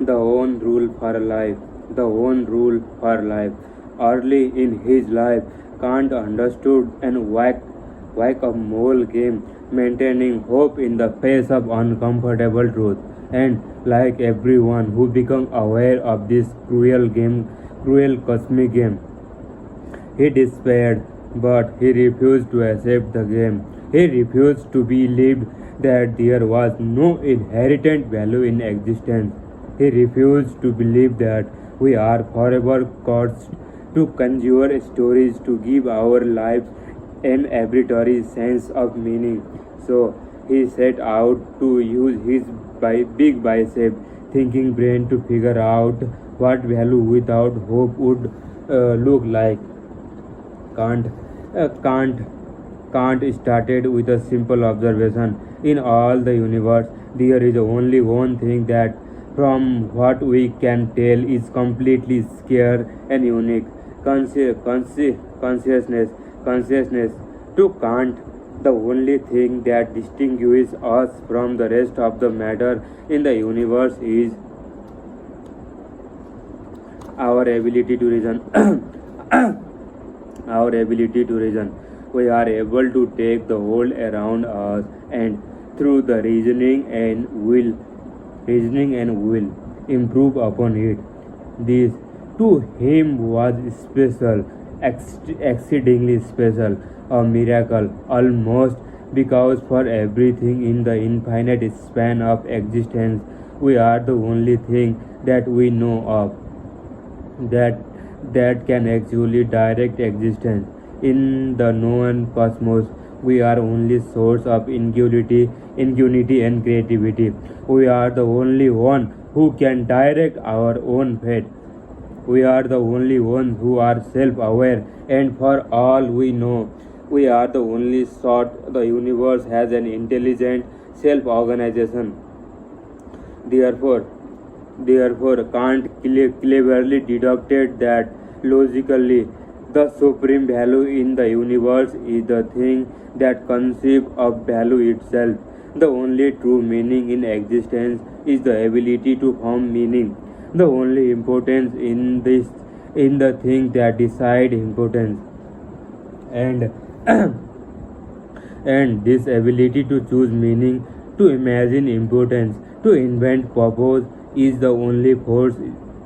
the own rule for life, the own rule for life. Early in his life, Kant understood and whack a mole game, maintaining hope in the face of uncomfortable truth. And like everyone who became aware of this cruel cosmic game, he despaired, but he refused to accept the game. He refused to believe that there was no inherent value in existence. He refused to believe that we are forever cursed to conjure stories to give our lives an arbitrary sense of meaning. So he set out to use his big bicep thinking brain to figure out what value without hope would look like. Kant, uh, Kant, Kant started with a simple observation. In all the universe, there is only one thing that, from what we can tell, is completely scarce and unique. Consciousness. Consciousness. To Kant, the only thing that distinguishes us from the rest of the matter in the universe is our ability to reason. Our ability to reason. We are able to take the world around us and through the reasoning and will improve upon it. This to him was special, exceedingly special, a miracle almost, because for everything in the infinite span of existence, we are the only thing that we know of that can actually direct existence. In the known cosmos, we are only source of ingenuity and creativity. We are the only one who can direct our own fate. We are the only ones who are self-aware, and for all we know, we are the only sort the universe has an intelligent self-organization. Therefore, Therefore, Kant cleverly deducted that logically the supreme value in the universe is the thing that conceives of value itself. The only true meaning in existence is the ability to form meaning. The only importance in the thing that decide importance. And and this ability to choose meaning, to imagine importance, to invent purpose is the only force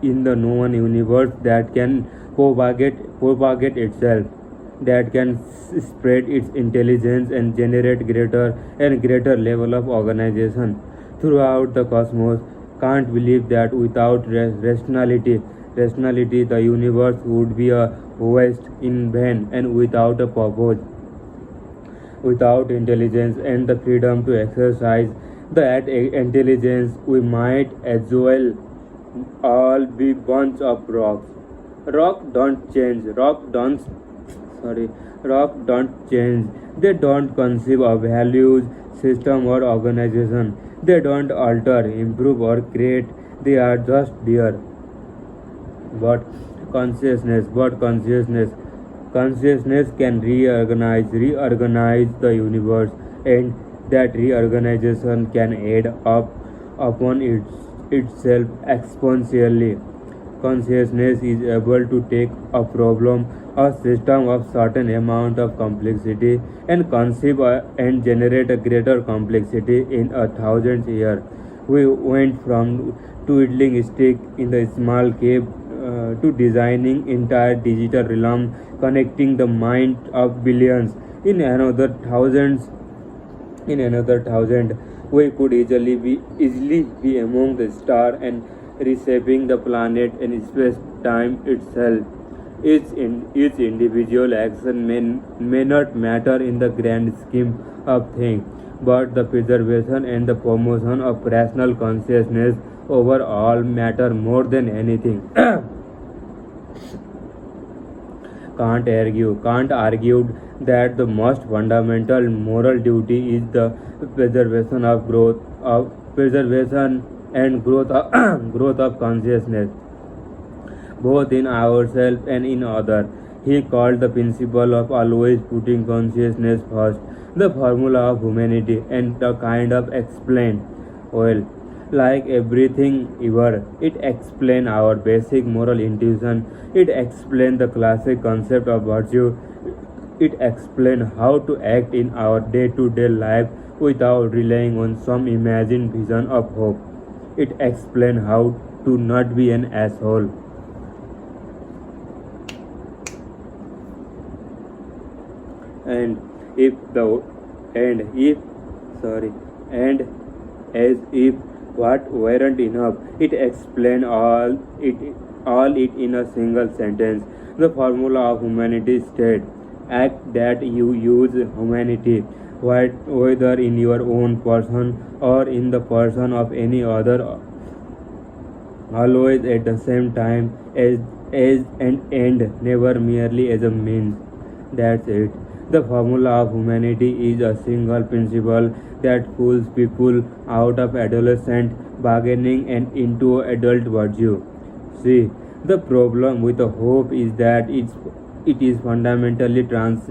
in the known universe that can propagate itself, that can spread its intelligence and generate greater level of organization throughout the cosmos. Can't believe that without rationality, the universe would be a waste in vain, and without a purpose, without intelligence and the freedom to exercise that intelligence, we might as well all be bunch of rocks. Rock don't change. They don't conceive of values, system or organization. They don't alter, improve or create. They are just there. But consciousness can reorganize the universe, and that reorganization can add up upon itself exponentially. Consciousness is able to take a problem, a system of certain amount of complexity, and conceive and generate a greater complexity in a thousand years. We went from twiddling stick in the small cave to designing entire digital realm, connecting the mind of billions. In another thousand, we could easily be among the stars and reshaping the planet and space-time itself. Each individual action may not matter in the grand scheme of things, but the preservation and the promotion of rational consciousness over all matter more than anything. Kant argued that the most fundamental moral duty is the preservation and growth of, growth of consciousness, both in ourselves and in others. He called the principle of always putting consciousness first the formula of humanity, and the kind of explained well. like everything ever. It explains our basic moral intuition. It explains the classic concept of virtue. It explains how to act in our day to day life without relying on some imagined vision of hope. It explains how to not be an asshole. And if the and if sorry and as if what weren't enough, it explains all it in a single sentence. The formula of humanity state: act that you use humanity, whether in your own person or in the person of any other, always at the same time, as an end, never merely as a means. That's it. The formula of humanity is a single principle that pulls people out of adolescent bargaining and into adult virtue. See, the problem with the hope is that it is fundamentally trans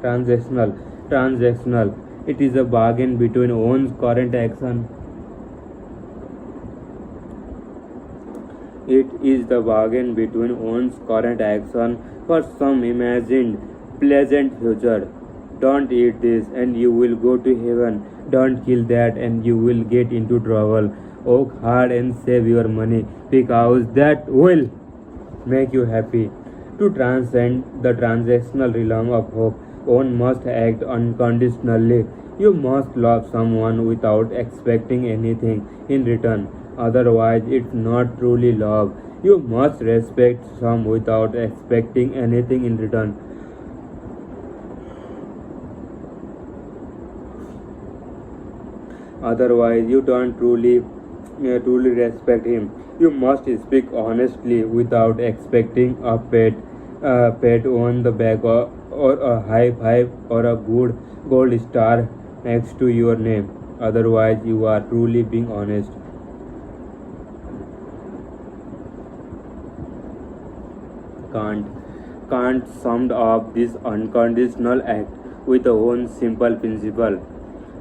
transactional. Transactional. It is a bargain between one's current action. It is the bargain between one's current action for some imagined pleasant future. Don't eat this and you will go to heaven. Don't kill that and you will get into trouble. Work hard and save your money because that will make you happy. To transcend the transactional realm of hope, one must act unconditionally. You must love someone without expecting anything in return. Otherwise, it's not truly love. You must respect some without expecting anything in return. Otherwise, you don't truly respect him. You must speak honestly without expecting a pat on the back, or a high five, or a good gold star next to your name. Otherwise, you are truly being honest. Kant. Kant summed up this unconditional act with one simple principle: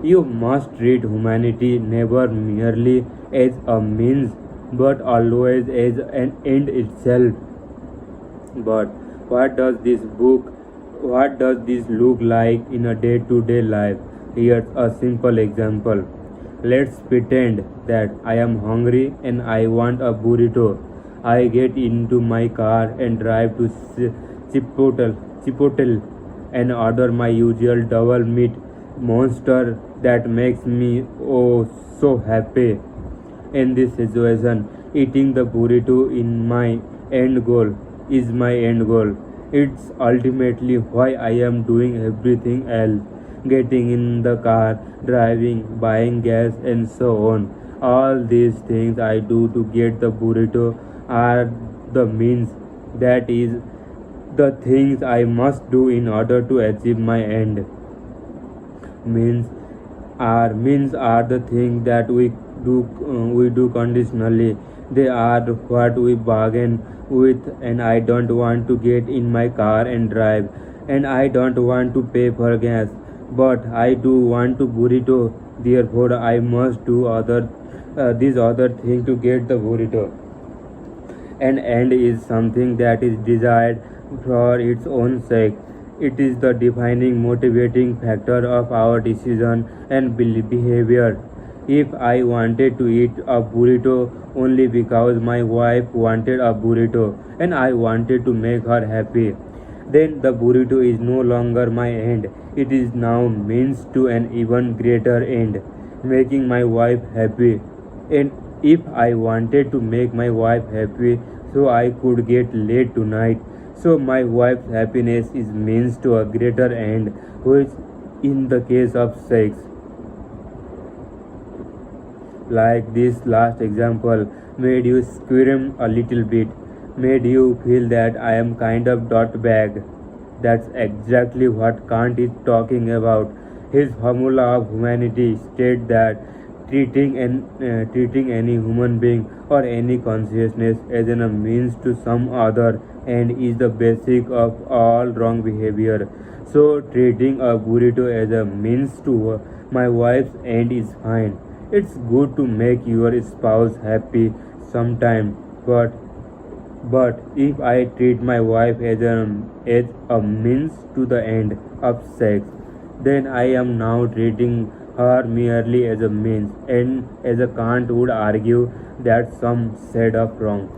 you must treat humanity never merely as a means but always as an end itself. But what does this book what does this look like in a day-to-day life? Here's a simple example. Let's pretend that I am hungry and I want a burrito. I get into my car and drive to Chipotle and order my usual double meat monster that makes me oh so happy. In this situation, eating the burrito is my end goal. It's ultimately why I am doing everything else. Getting in the car, driving, buying gas, and so on. All these things I do to get the burrito are the means. That is, the things I must do in order to achieve my end. Means are the things that we do conditionally. They are what we bargain with. And I don't want to get in my car and drive, and I don't want to pay for gas, but I do want to burrito. Therefore, I must do these other thing to get the burrito. An end is something that is desired for its own sake. It is the defining motivating factor of our decision and behavior. If I wanted to eat a burrito only because my wife wanted a burrito and I wanted to make her happy, then the burrito is no longer my end. It is now means to an even greater end, making my wife happy. And if I wanted to make my wife happy so I could get laid tonight, so my wife's happiness is means to a greater end, which in the case of sex, like this last example, made you squirm a little bit, made you feel that I am kind of bag. That's exactly what Kant is talking about. His formula of humanity states that treating any human being or any consciousness as a means to some other end is the basic of all wrong behavior. So treating a burrito as a means to My wife's end is fine. It's good to make your spouse happy sometime, but if I treat my wife as a means to the end of sex, then I am now treating her merely as a means, and as a Kant would argue, that's some shade of wrong.